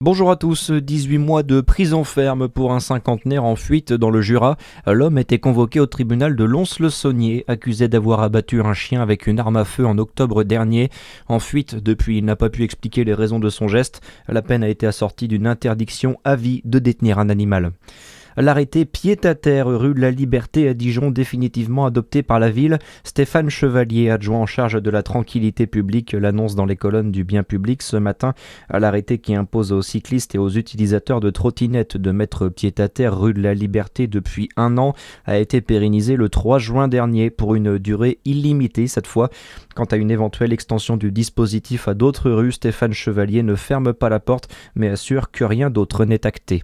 Bonjour à tous, 18 mois de prison ferme pour un cinquantenaire en fuite dans le Jura. L'homme était convoqué au tribunal de Lons-le-Saunier, accusé d'avoir abattu un chien avec une arme à feu en octobre dernier. En fuite depuis, il n'a pas pu expliquer les raisons de son geste. La peine a été assortie d'une interdiction à vie de détenir un animal. L'arrêté pied-à-terre rue de la Liberté à Dijon, définitivement adopté par la ville. Stéphane Chevalier, adjoint en charge de la tranquillité publique, l'annonce dans les colonnes du bien public ce matin. L'arrêté qui impose aux cyclistes et aux utilisateurs de trottinettes de mettre pied-à-terre rue de la Liberté depuis 1 an a été pérennisé le 3 juin dernier pour une durée illimitée cette fois. Quant à une éventuelle extension du dispositif à d'autres rues, Stéphane Chevalier ne ferme pas la porte mais assure que rien d'autre n'est acté.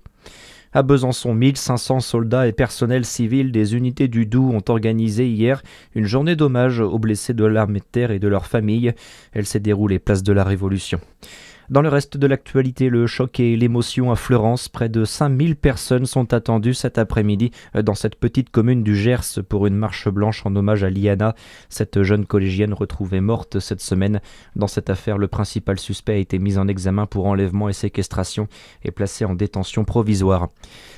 À Besançon, 1500 soldats et personnels civils des unités du Doubs ont organisé hier une journée d'hommage aux blessés de l'armée de terre et de leurs familles. Elle s'est déroulée place de la Révolution. Dans le reste de l'actualité, le choc et l'émotion à Fleurance. Près de 5000 personnes sont attendues cet après-midi dans cette petite commune du Gers pour une marche blanche en hommage à Liana, cette jeune collégienne retrouvée morte cette semaine. Dans cette affaire, le principal suspect a été mis en examen pour enlèvement et séquestration et placé en détention provisoire.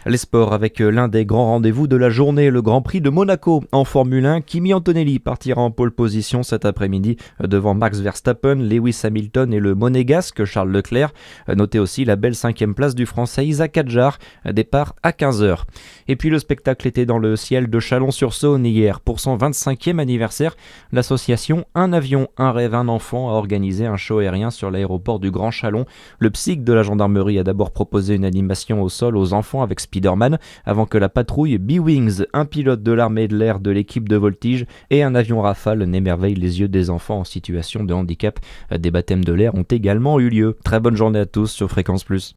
Les sports avec l'un des grands rendez-vous de la journée, le Grand Prix de Monaco en Formule 1. Kimi Antonelli partira en pole position cet après-midi devant Max Verstappen, Lewis Hamilton et le monégasque Charles Leclerc. Notez aussi la belle 5e place du français Isaac Hadjar, départ à 15h. Et puis le spectacle était dans le ciel de Chalon-sur-Saône hier. Pour son 25e anniversaire, l'association Un avion, un rêve, un enfant a organisé un show aérien sur l'aéroport du Grand Chalon. Le psych de la gendarmerie a d'abord proposé une animation au sol aux enfants avec Spider-Man, avant que la patrouille B-Wings, un pilote de l'armée de l'air de l'équipe de voltige et un avion Rafale n'émerveillent les yeux des enfants en situation de handicap. Des baptêmes de l'air ont également eu lieu. Très bonne journée à tous sur Fréquence Plus.